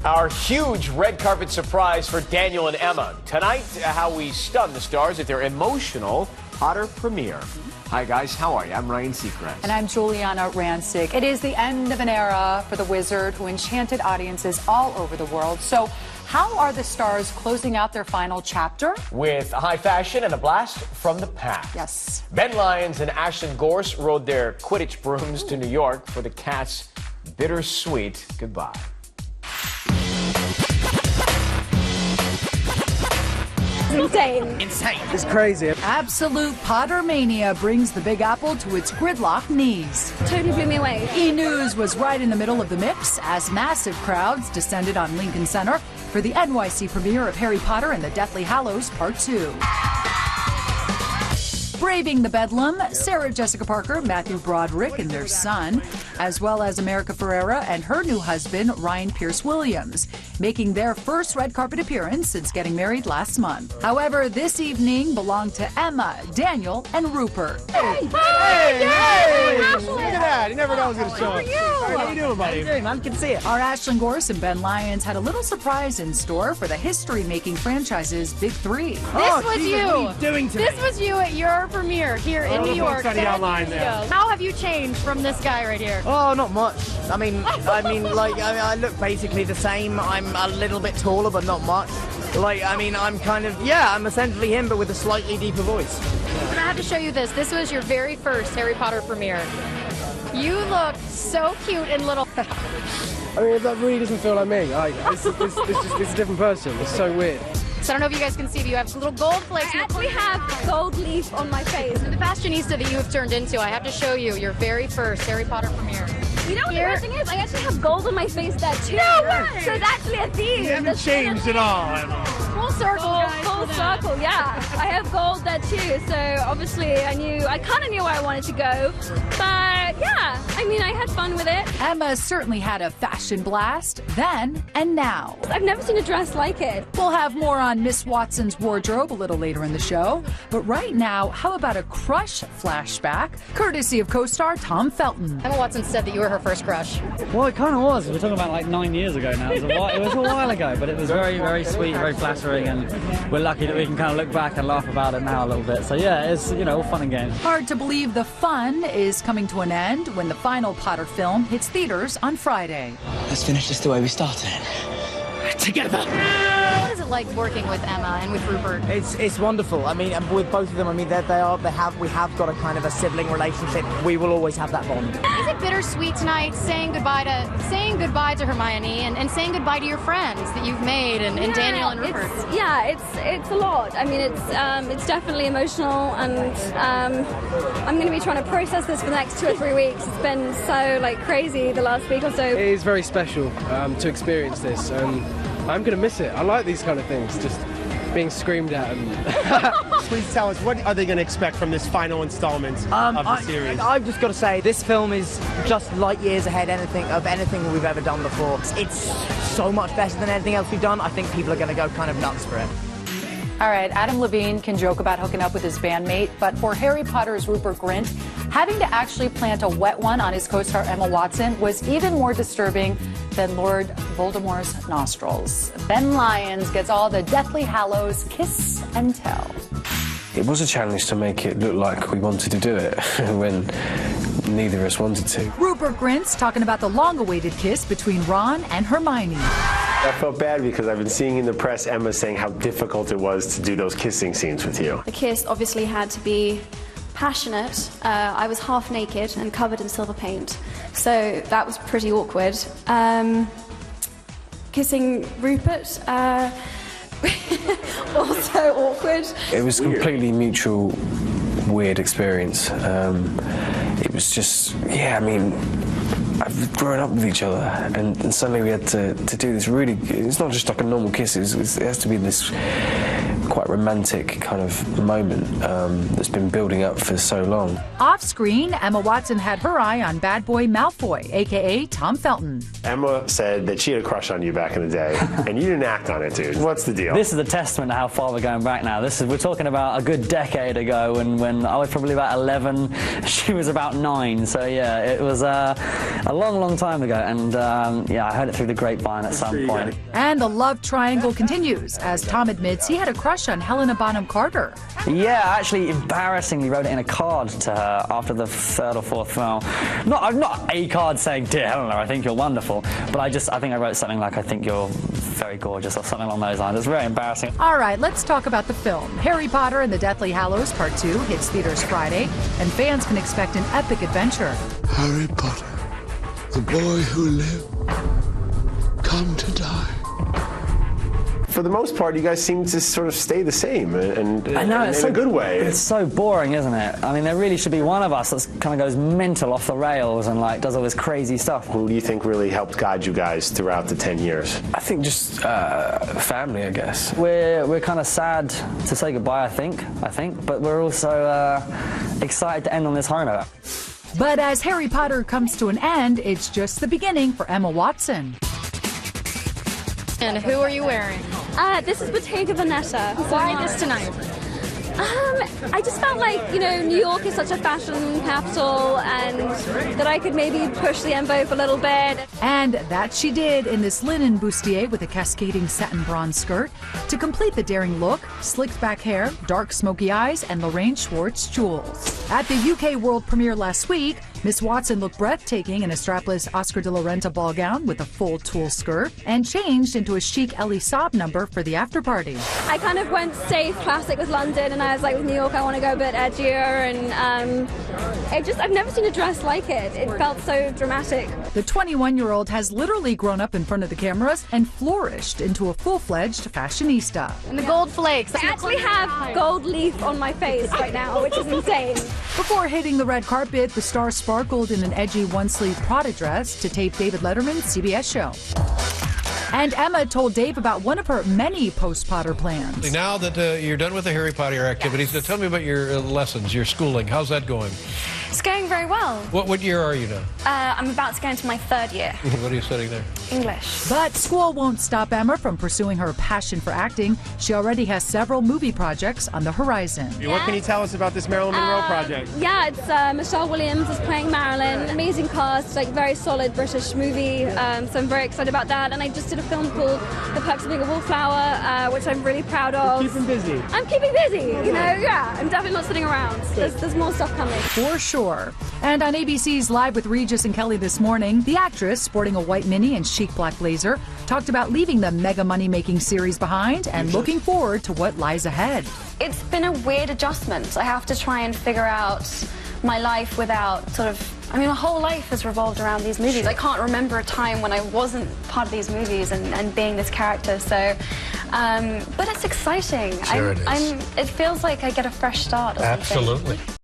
Our huge red carpet surprise for Daniel and Emma. Tonight, how we stun the stars at their emotional Potter premiere. Hi, guys. How are you? I'm Ryan Seacrest. And I'm Juliana Rancic. It is the end of an era for the Wizard, who enchanted audiences all over the world. So, how are the stars closing out their final chapter? With high fashion and a blast from the past. Yes. Ben Lyons and Ashlyn Gorse rode their Quidditch brooms to New York for the cast's bittersweet goodbye. Insane. It's crazy. Absolute Pottermania brings the Big Apple to its gridlock knees. Totally blew me away. E! News was right in the middle of the mix as massive crowds descended on Lincoln Center for the NYC premiere of Harry Potter and the Deathly Hallows Part 2. Braving the bedlam, Sarah Jessica Parker, Matthew Broderick and their son, as well as America Ferrera and her new husband, Ryan Pierce Williams, making their first red carpet appearance since getting married last month. However, this evening belonged to Emma, Daniel, and Rupert. Hey! Look at that. You never know who's going to show up. How you doing, buddy? How you doing, man? Can see it. Our Ashlyn Gorse and Ben Lyons had a little surprise in store for the history-making franchise's Big Three. This was Jesus, you. What are you doing today? This was you at your premiere here in New York. On the outline there. How have you changed from this guy right here? Oh, not much. I mean, I look basically the same. I'm a little bit taller, but not much. I'm essentially him, but with a slightly deeper voice. And I have to show you this. This was your very first Harry Potter premiere. You look so cute and little. I mean, that really doesn't feel like me. It's a different person. It's so weird. So I don't know if you guys can see, but you have little gold flakes. I actually have gold leaf on my face. The fashionista that you have turned into, I have to show you your very first Harry Potter premiere. You know what the weird thing is? I actually have gold on my face there too. No way! So it's actually a theme. You haven't changed at all, Emma. Full circle, full circle, yeah. I have gold there too, so obviously I kind of knew where I wanted to go. But yeah, I mean, I had fun with it. Emma certainly had a fashion blast then and now. I've never seen a dress like it. We'll have more on Miss Watson's wardrobe a little later in the show. But right now, how about a crush flashback, courtesy of co-star Tom Felton. Emma Watson said that you were her first crush. Well, it kind of was. We're talking about like 9 years ago now. It was a while ago, but it was very, very sweet, very flattering, and we're lucky that we can kind of look back and laugh about it now a little bit. So yeah, it's, all fun and games. Hard to believe the fun is coming to an end when the final Potter film hits theaters on Friday. Let's finish this the way we started. Together. What is it like working with Emma and with Rupert? It's wonderful. I mean, with both of them, I mean, we have got a kind of a sibling relationship. We will always have that bond. Is it bittersweet tonight saying goodbye to Hermione and saying goodbye to your friends that you've made and Daniel and Rupert? It's a lot. I mean, it's definitely emotional, and I'm going to be trying to process this for the next 2 or 3 weeks. It's been so crazy the last week or so. It is very special to experience this. I'm going to miss it. I like these kind of things, just being screamed at. Please tell us, what are they going to expect from this final installment of the series? I've just got to say, this film is just light years ahead of anything we've ever done before. It's so much better than anything else we've done. I think people are going to go kind of nuts for it. All right, Adam Levine can joke about hooking up with his bandmate, but for Harry Potter's Rupert Grint, having to actually plant a wet one on his co-star Emma Watson was even more disturbing than Lord Voldemort's nostrils. Ben Lyons gets all the Deathly Hallows kiss and tell. It was a challenge to make it look like we wanted to do it when neither of us wanted to. Rupert Grint's talking about the long-awaited kiss between Ron and Hermione. I felt bad because I've been seeing in the press Emma saying how difficult it was to do those kissing scenes with you. The kiss obviously had to be passionate. I was half naked and covered in silver paint, so that was pretty awkward. Kissing Rupert, also awkward. It was a completely mutual, weird experience. It was just, I've grown up with each other, and suddenly we had to do this really. It's not just like a normal kiss. It has to be this quite romantic kind of moment that's been building up for so long. Off screen, Emma Watson had her eye on bad boy Malfoy, aka Tom Felton. Emma said that she had a crush on you back in the day, and you didn't act on it, dude. What's the deal? This is a testament to how far we're going back now. We're talking about a good decade ago, when I was probably about 11, she was about 9. So yeah, it was a long time ago, and yeah, I heard it through the grapevine at some point. And the love triangle continues as Tom admits he had a crush on Helena Bonham Carter. Yeah, I actually embarrassingly wrote it in a card to her after the 3rd or 4th film. Not a card saying, "Dear Helena, I think you're wonderful," but I think I wrote something like, "I think you're very gorgeous," or something along those lines. It's very embarrassing. All right, let's talk about the film. Harry Potter and the Deathly Hallows Part 2 hits theaters Friday, and fans can expect an epic adventure. Harry Potter, the boy who lived, come to die. For the most part, you guys seem to sort of stay the same, and I know, in a good way. It's so boring, isn't it? I mean, there really should be one of us that kind of goes mental off the rails and like does all this crazy stuff. Who do you think really helped guide you guys throughout the 10 years? I think just family, I guess. We're kind of sad to say goodbye, I think, but we're also excited to end on this high note. But as Harry Potter comes to an end, it's just the beginning for Emma Watson. And who are you wearing? This is Bottega Veneta. Why this tonight? I just felt like, New York is such a fashion capital, and that I could maybe push the envelope a little bit. And that she did in this linen bustier with a cascading satin bronze skirt. To complete the daring look, slicked back hair, dark smoky eyes, and Lorraine Schwartz jewels. At the UK world premiere last week, Miss Watson looked breathtaking in a strapless Oscar de la Renta ball gown with a full tulle skirt, and changed into a chic Elie Saab number for the after party. I kind of went safe, classic with London, and I was like, with New York, I want to go a bit edgier, and I've never seen a dress like it. It felt so dramatic. The 21-year-old has literally grown up in front of the cameras and flourished into a full-fledged fashionista. And the gold flakes. I actually have gold leaf on my face right now, which is insane. Before hitting the red carpet, the star sparkled in an edgy one-sleeve Prada dress to tape David Letterman's CBS show. And Emma told Dave about one of her many post-Potter plans. Now that you're done with the Harry Potter activities, tell me about your lessons, your schooling. How's that going? It's going very well. What year are you now? I'm about to go into my 3rd year. What are you studying there? English. But school won't stop Emma from pursuing her passion for acting. She already has several movie projects on the horizon. What can you tell us about this Marilyn Monroe project? Yeah, it's Michelle Williams is playing Marilyn. Amazing cast, like very solid British movie. So I'm very excited about that. And I just did a film called The Perks of Being a Wallflower, which I'm really proud of. Keeping busy. I'm keeping busy, yeah. I'm definitely not sitting around. There's more stuff coming. For sure. And on ABC's Live with Regis and Kelly this morning, the actress, sporting a white mini and chic black blazer, talked about leaving the mega money-making series behind and looking forward to what lies ahead. It's been a weird adjustment. I have to try and figure out my life without my whole life has revolved around these movies. I can't remember a time when I wasn't part of these movies and being this character, so, but it's exciting. Sure it is. It feels like I get a fresh start or something. Absolutely.